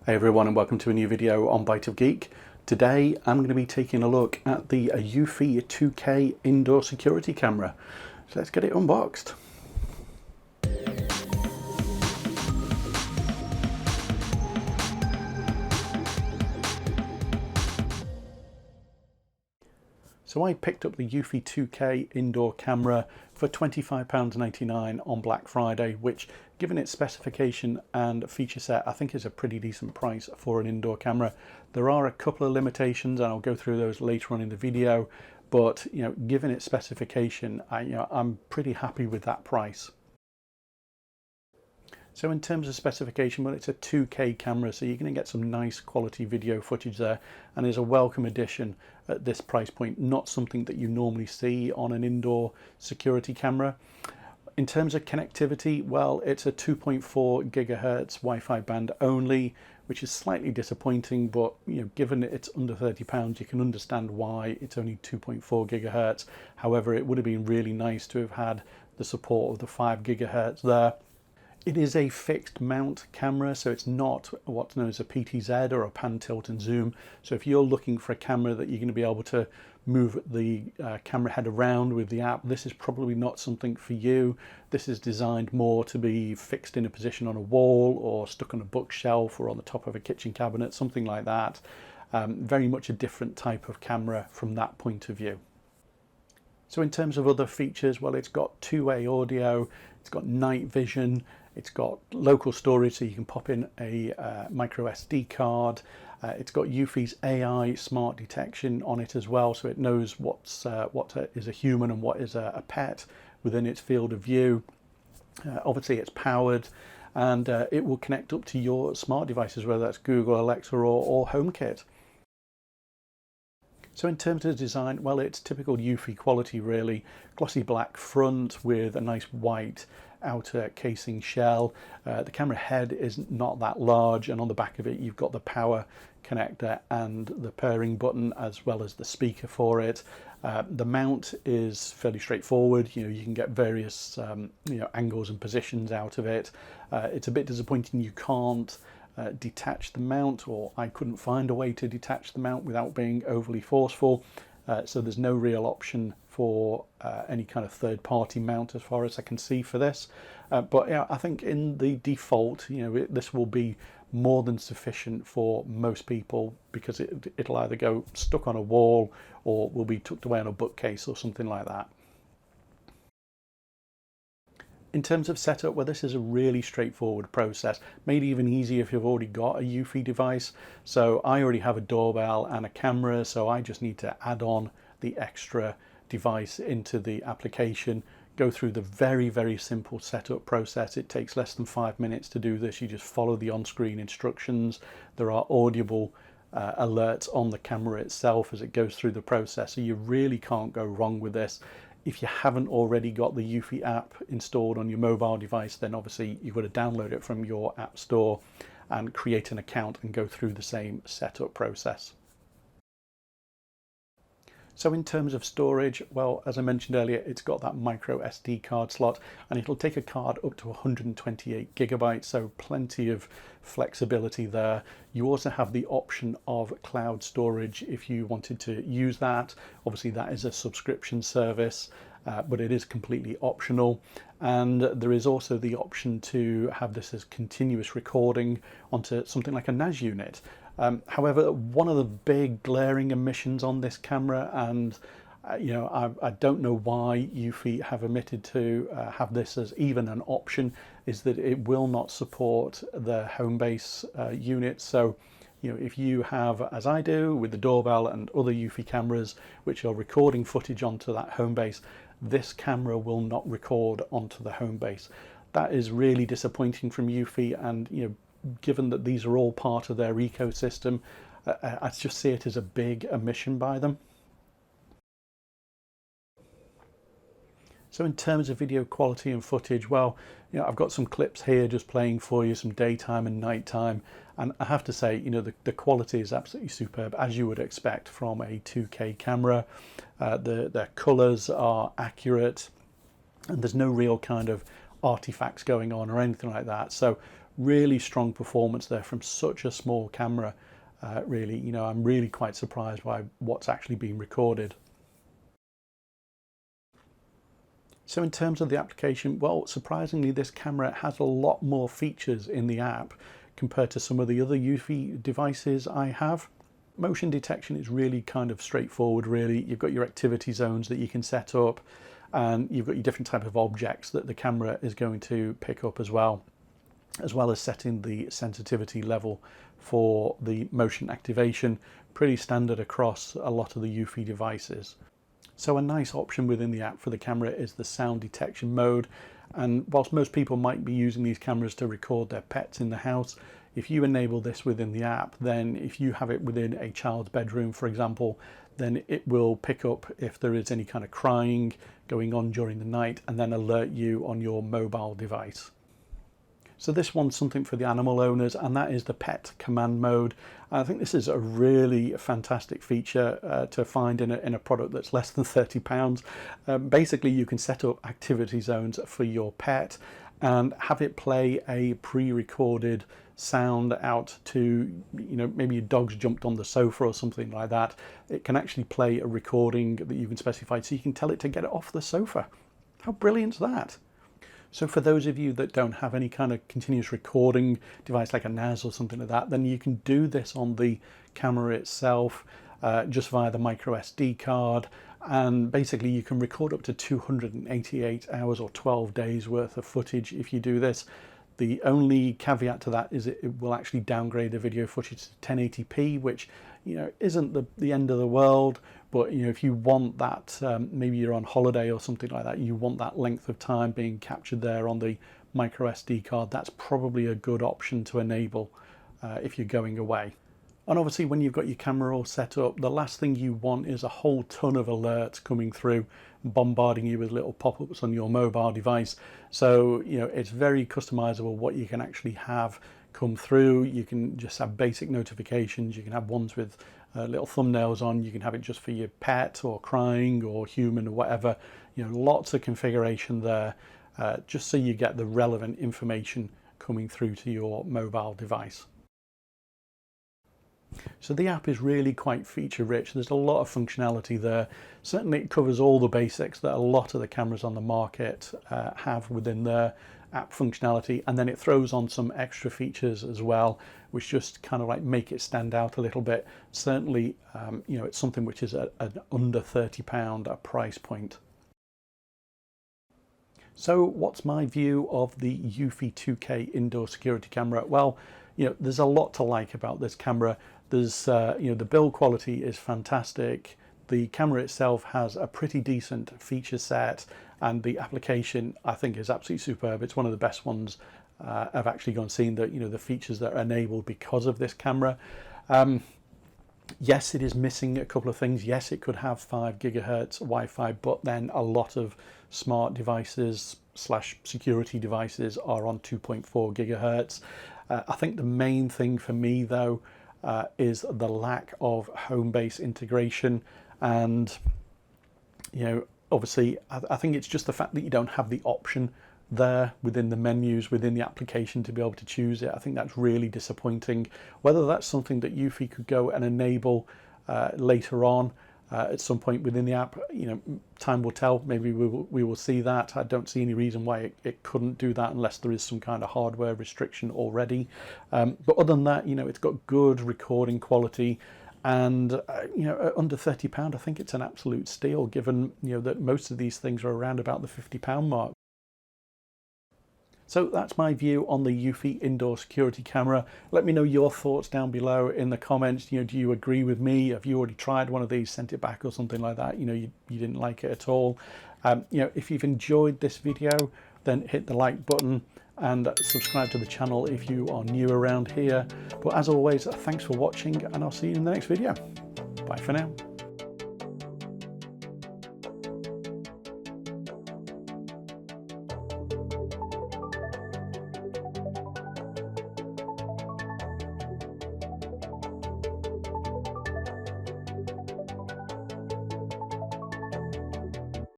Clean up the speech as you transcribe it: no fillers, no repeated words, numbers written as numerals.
Hey everyone, and welcome to a new video on Bite of Geek. Today I'm going to be taking a look at the Eufy 2K indoor security camera. So let's get it unboxed. So I picked up the Eufy 2K indoor camera for £25.99 on Black Friday, which, given its specification and feature set, I think is a pretty decent price for an indoor camera. There are a couple of limitations, and I'll go through those later on in the video, but given its specification, I'm pretty happy with that price. So in terms of specification, well, it's a 2K camera, so you're going to get some nice quality video footage there, and is a welcome addition at this price point, not something that you normally see on an indoor security camera. In terms of connectivity, well, it's a 2.4 gigahertz Wi-Fi band only, which is slightly disappointing, but given it's under £30, you can understand why it's only 2.4 gigahertz. However, it would have been really nice to have had the support of the 5 gigahertz there. It is a fixed mount camera, so it's not what's known as a PTZ or a pan, tilt and zoom. So if you're looking for a camera that you're going to be able to move the camera head around with the app, this is probably not something for you. This is designed more to be fixed in a position on a wall or stuck on a bookshelf or on the top of a kitchen cabinet, something like that. Very much a different type of camera from that point of view. So in terms of other features, well, it's got two-way audio, it's got night vision, it's got local storage, so you can pop in a micro SD card. It's got Eufy's AI smart detection on it as well, so it knows what is a human and what is a pet within its field of view. Obviously it's powered, and it will connect up to your smart devices, whether that's Google, Alexa or HomeKit. So in terms of design, well, it's typical Eufy quality really. Glossy black front with a nice white outer casing shell. The camera head is not that large, and on the back of it you've got the power connector and the pairing button, as well as the speaker for it. The mount is fairly straightforward. You can get various angles and positions out of it. It's a bit disappointing you can't detach the mount, or I couldn't find a way to detach the mount without being overly forceful. So there's no real option for any kind of third-party mount as far as I can see for this. But yeah, I think in the default, this will be more than sufficient for most people, because it'll either go stuck on a wall or will be tucked away on a bookcase or something like that. In terms of setup, well, this is a really straightforward process, made even easier if you've already got a Eufy device. So I already have a doorbell and a camera, so I just need to add on the extra device into the application, go through the very, very simple setup process. It takes less than 5 minutes to do this. You just follow the on-screen instructions. There are audible alerts on the camera itself as it goes through the process, so you really can't go wrong with this. If you haven't already got the Eufy app installed on your mobile device, then obviously you've got to download it from your app store and create an account and go through the same setup process. So in terms of storage, well, as I mentioned earlier, it's got that micro SD card slot, and it'll take a card up to 128 gigabytes, so plenty of flexibility there. You also have the option of cloud storage if you wanted to use that. Obviously that is a subscription service, but it is completely optional. And there is also the option to have this as continuous recording onto something like a NAS unit. However, one of the big glaring omissions on this camera, and I don't know why Eufy have omitted to have this as even an option, is that it will not support the home base unit. So if you have, as I do with the doorbell and other Eufy cameras, which are recording footage onto that home base, this camera will not record onto the home base. That is really disappointing from Eufy, and given that these are all part of their ecosystem, I just see it as a big omission by them. So in terms of video quality and footage, well, I've got some clips here just playing for you, some daytime and nighttime, and I have to say, the quality is absolutely superb, as you would expect from a 2K camera. The colors are accurate, and there's no real kind of artifacts going on or anything like that. So really strong performance there from such a small camera. Really, you know, I'm really quite surprised by what's actually being recorded. So in terms of the application, well, surprisingly, this camera has a lot more features in the app compared to some of the other Eufy devices I have. Motion detection is really kind of straightforward, really. You've got your activity zones that you can set up, and you've got your different type of objects that the camera is going to pick up as well as setting the sensitivity level for the motion activation. Pretty standard across a lot of the Eufy devices. So a nice option within the app for the camera is the sound detection mode. And whilst most people might be using these cameras to record their pets in the house, if you enable this within the app, then if you have it within a child's bedroom, for example, then it will pick up if there is any kind of crying going on during the night and then alert you on your mobile device. So this one's something for the animal owners, and that is the pet command mode. I think this is a really fantastic feature to find in a product that's less than £30. Basically, you can set up activity zones for your pet and have it play a pre-recorded sound out to, you know, maybe your dog's jumped on the sofa or something like that. It can actually play a recording that you can specify, so you can tell it to get it off the sofa. How brilliant is that? So for those of you that don't have any kind of continuous recording device like a NAS or something like that, then you can do this on the camera itself just via the micro SD card. And basically you can record up to 288 hours or 12 days worth of footage if you do this. The only caveat to that is it will actually downgrade the video footage to 1080p, which, you know, isn't the end of the world. But, you know, if you want that, maybe you're on holiday or something like that, you want that length of time being captured there on the micro SD card, that's probably a good option to enable if you're going away. And obviously when you've got your camera all set up, the last thing you want is a whole ton of alerts coming through, bombarding you with little pop-ups on your mobile device. So, you know, it's very customizable what you can actually have come through. You can just have basic notifications. You can have ones with little thumbnails on. You can have it just for your pet or crying or human or whatever. You know, lots of configuration there, just so you get the relevant information coming through to your mobile device. So the app is really quite feature rich. There's a lot of functionality there. Certainly it covers all the basics that a lot of the cameras on the market have within their app functionality, and then it throws on some extra features as well, which just kind of like make it stand out a little bit. Certainly, you know, it's something which is at under £30 price point. So what's my view of the Eufy 2K indoor security camera? Well, you know, there's a lot to like about this camera. There's, you know, the build quality is fantastic. The camera itself has a pretty decent feature set, and the application I think is absolutely superb. It's one of the best ones I've actually gone and seen, that, you know, the features that are enabled because of this camera. Yes, it is missing a couple of things. Yes, it could have 5 gigahertz Wi-Fi, but then a lot of smart devices / security devices are on 2.4 gigahertz. I think the main thing for me though is the lack of home base integration, and, you know, obviously I think it's just the fact that you don't have the option there within the menus within the application to be able to choose it. I think that's really disappointing. Whether that's something that Eufy could go and enable later on at some point within the app, you know, time will tell. Maybe we will see that. I don't see any reason why it couldn't do that unless there is some kind of hardware restriction already. But other than that, you know, it's got good recording quality, and you know, at under £30, I think it's an absolute steal, given, you know, that most of these things are around about the £50 mark. So that's my view on the Eufy indoor security camera. Let me know your thoughts down below in the comments. You know, do you agree with me? Have you already tried one of these, sent it back or something like that? You know, you didn't like it at all. You know, if you've enjoyed this video, then hit the like button and subscribe to the channel if you are new around here. But as always, thanks for watching, and I'll see you in the next video. Bye for now.